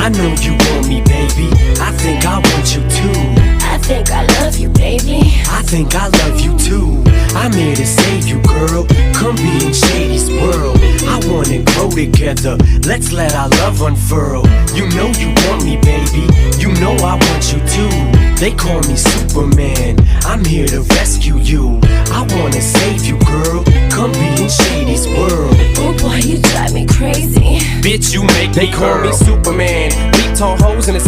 I know you want me, baby. I think I want you too. I think I love you, baby. I think I love you too. I'm here to save you, girl. Come be in Shady's world. I wanna grow together. Let's let our love unfurl. You know you want me, baby. You know I want you too. They call me Superman. I'm here to rescue you. I wanna save you, girl. Come be in Shady's world. Oh boy, you drive me crazy. Bitch, you make me. They call me Superman. Beat tall hoes in the